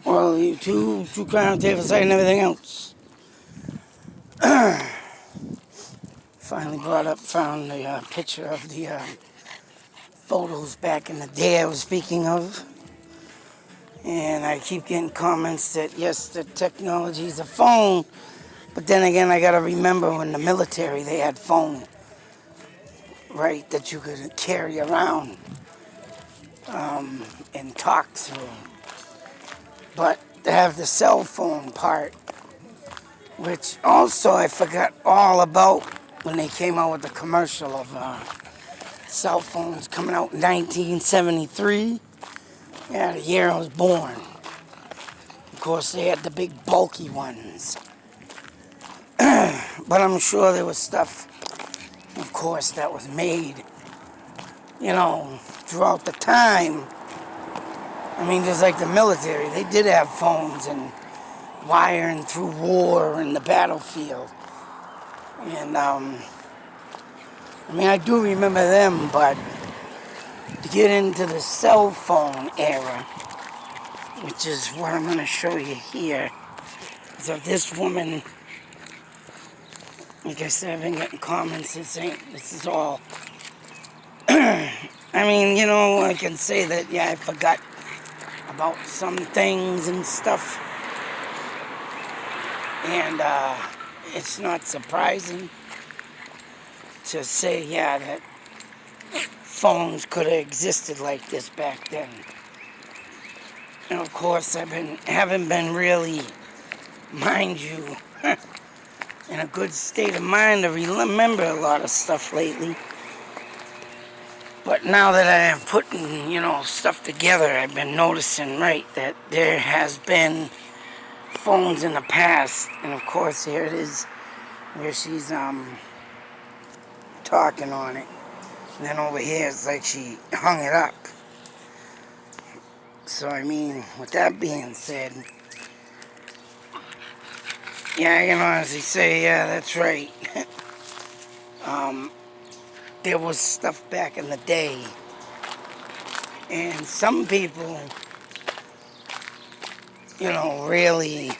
Well, YouTube, True Crime, Table Site, and everything else. Finally found the picture of the photos back in the day I was speaking of. And I keep getting comments that, yes, the technology is a phone. But then again, I got to remember when the military, they had phone, right, that you could carry around and talk through. But they have the cell phone part, which also I forgot all about when they came out with the commercial of cell phones coming out in 1973. Yeah, the year I was born. Of course, they had the big bulky ones. But I'm sure there was stuff, of course, that was made, throughout the time. I mean, just like the military, they did have phones and wiring through war in the battlefield. And, I do remember them, but to get into the cell phone era, which is what I'm going to show you here, is of this woman. Like I said, I've been getting comments that saying this is all. I can say that, yeah, I forgot about some things and stuff. And it's not surprising to say, yeah, that phones could have existed like this back then. And of course, haven't been really, mind you, in a good state of mind to remember a lot of stuff lately. But now that I have put, stuff together, I've been noticing, right, that there has been phones in the past. And of course, here it is where she's talking on it. And then over here, it's like she hung it up. So, with that being said, yeah, I can honestly say, yeah, that's right. There was stuff back in the day. And some people, really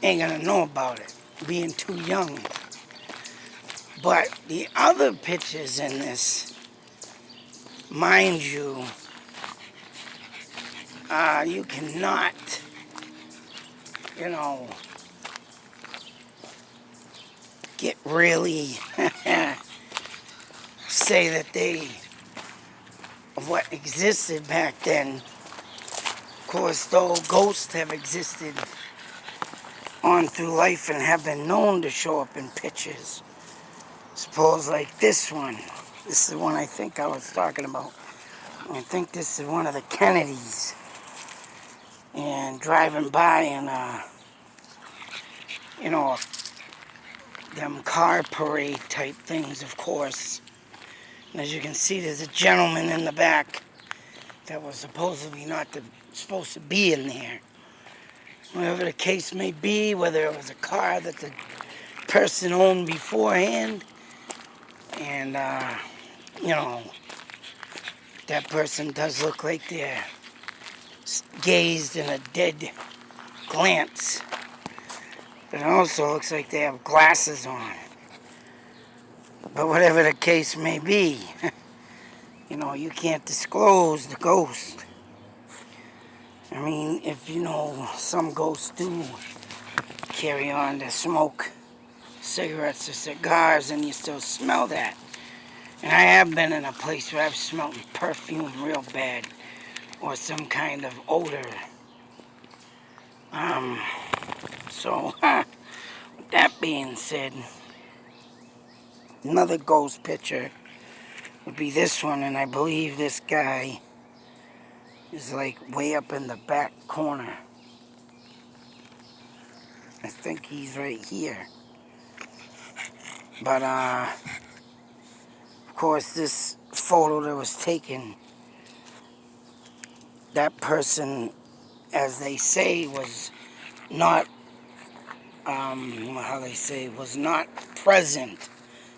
ain't gonna know about it, being too young. But the other pictures in this, mind you, you cannot, get really say that what existed back then. Of course, though, ghosts have existed on through life and have been known to show up in pictures. Suppose like this one. This is the one I think I was talking about. I think this is one of the Kennedys. And driving by and, them car parade type things, of course. And as you can see, there's a gentleman in the back that was supposedly not supposed to be in there. Whatever the case may be, whether it was a car that the person owned beforehand, and, that person does look like they're gazed in a dead glance. But it also looks like they have glasses on. But whatever the case may be, you can't disclose the ghost. If some ghosts do carry on to smoke cigarettes or cigars and you still smell that. And I have been in a place where I've smelled perfume real bad or some kind of odor. So, with that being said, another ghost picture would be this one, and I believe this guy is like way up in the back corner. I think he's right here. But, of course, this photo that was taken, that person, as they say, was not, was not present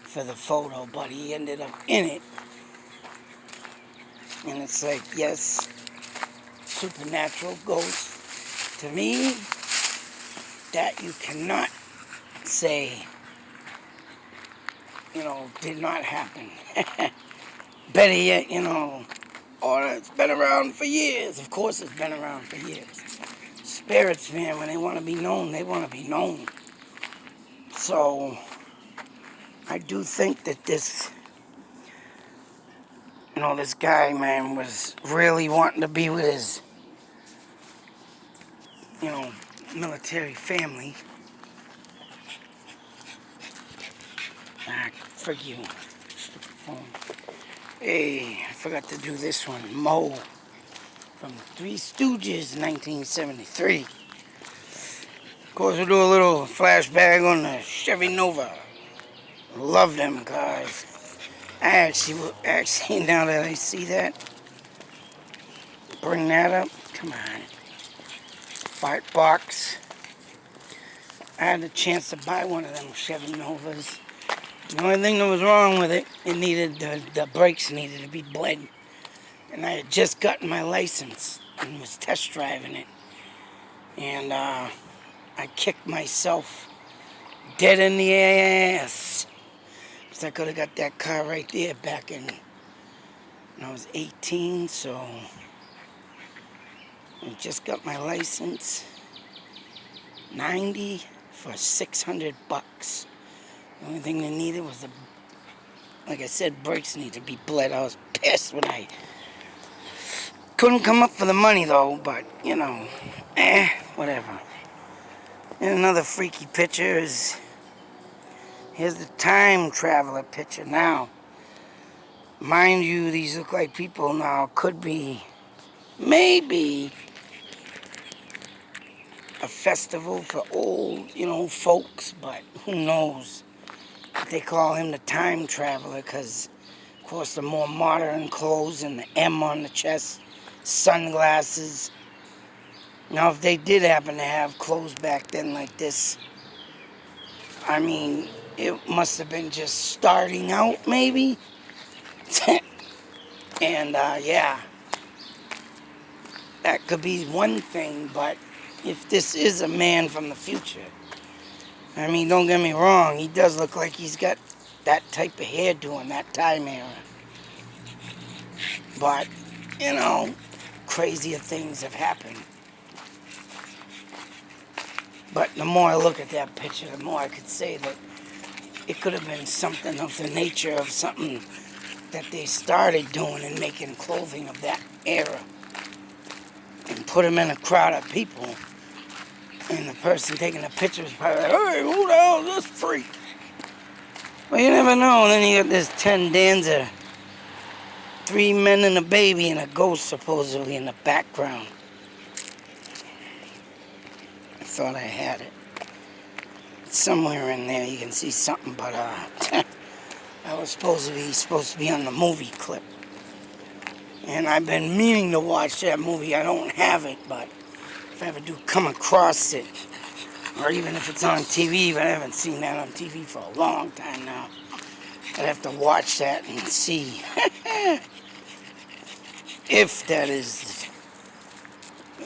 for the photo, but he ended up in it. And it's like, yes, supernatural ghosts. To me, that you cannot say, did not happen. Better yet, oh, it's been around for years. Of course it's been around for years. Spirits, man, when they want to be known, they want to be known. So, I do think that this guy, man, was really wanting to be with his, military family. Ah, frick you. Hey, I forgot to do this one. Mo from Three Stooges, 1973. Of course, we'll do a little flashback on the Chevy Nova. Love them guys. Actually, now that I see that, bring that up. Come on. Fart box. I had the chance to buy one of them Chevy Novas. The only thing that was wrong with it, the brakes needed to be bled. And I had just gotten my license and was test driving it. And I kicked myself dead in the ass. Because I could have got that car right there back when I was 18, so I just got my license. 90 for $600. The only thing they needed was like I said, brakes need to be bled. I was pissed when I couldn't come up for the money though, but whatever. And another freaky picture is, here's the time traveler picture. Now, mind you, these look like people now. Could be, maybe, a festival for old, folks, but who knows. They call him the time traveler because, of course, the more modern clothes and the M on the chest, sunglasses. Now, if they did happen to have clothes back then like this, I mean, it must have been just starting out, maybe. And, yeah, that could be one thing, but if this is a man from the future, I mean, don't get me wrong, he does look like he's got that type of hairdo in that time era. But, crazier things have happened. But the more I look at that picture, the more I could say that it could have been something of the nature of something that they started doing and making clothing of that era. And put them in a crowd of people. And the person taking the picture is probably like, hey, who the hell is this freak? Well, you never know. And then you got this 10 danza, 3 men and a baby and a ghost supposedly in the background. I thought I had it. Somewhere in there you can see something, but I was supposed to be on the movie clip. And I've been meaning to watch that movie. I don't have it, but if I ever do come across it, or even if it's on TV, but I haven't seen that on TV for a long time now, I'd have to watch that and see if that is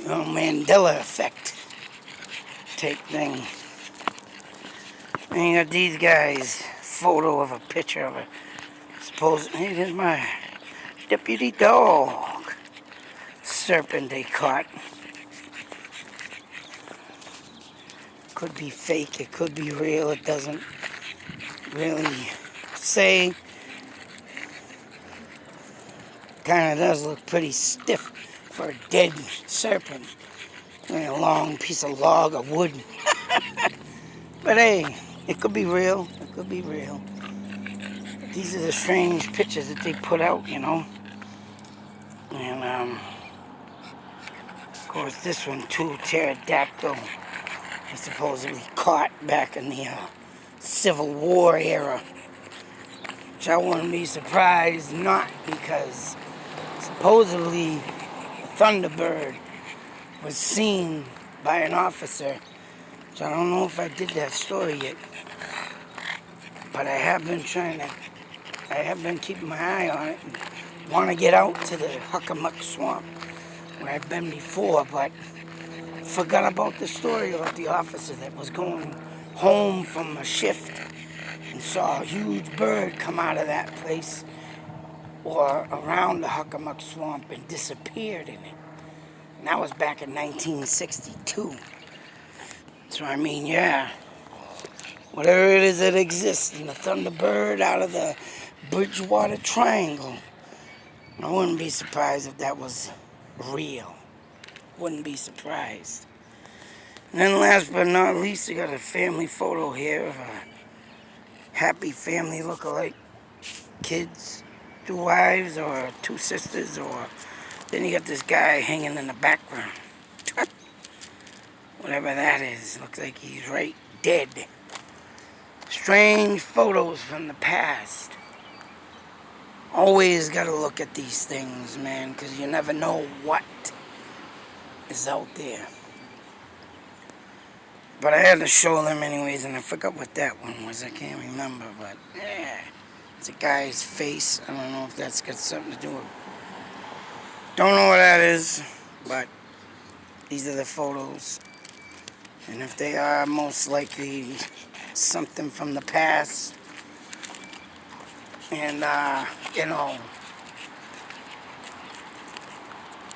Mandela effect type thing. And you got these guys, photo of a picture of a supposed, hey, there's my deputy dog. Serpent they caught. Could be fake, it could be real, it doesn't really say. Kind of does look pretty stiff for a dead serpent. And a long piece of log of wood. But hey, it could be real, it could be real. These are the strange pictures that they put out, And of course this one too, pterodactyl. Supposedly caught back in the Civil War era, which I wouldn't be surprised not, because supposedly a Thunderbird was seen by an officer, which I don't know if I did that story yet, but I have been keeping my eye on it and want to get out to the Huckamuck Swamp. where I've been before, but forgot about the story about the officer that was going home from a shift and saw a huge bird come out of that place or around the Huckamuck Swamp and disappeared in it. And that was back in 1962. So I mean, yeah, whatever it is that exists in the Thunderbird out of the Bridgewater Triangle, I wouldn't be surprised if that was real. Wouldn't be surprised. And then last but not least, we got a family photo here of a happy family look-alike. Kids, 2 wives or 2 sisters, or then you got this guy hanging in the background. Whatever that is, looks like he's right dead. Strange photos from the past. Always gotta look at these things, man, because you never know what is out there. But I had to show them anyways, and I forgot what that one was. I can't remember, but yeah. It's a guy's face. I don't know if that's got something to do with it. Don't know what that is, but these are the photos. And if they are, most likely something from the past. And, you know,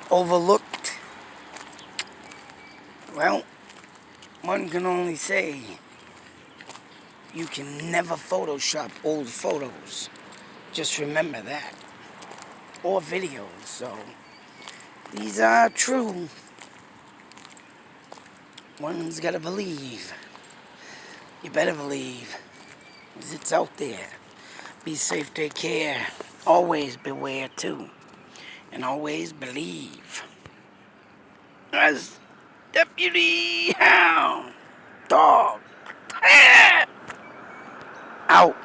overlooked. Well, one can only say you can never Photoshop old photos. Just remember that. Or videos, so these are true. One's gotta believe. You better believe. 'Cause it's out there. Be safe, take care. Always beware too. And always believe. As Deputy Hound Dog. Out.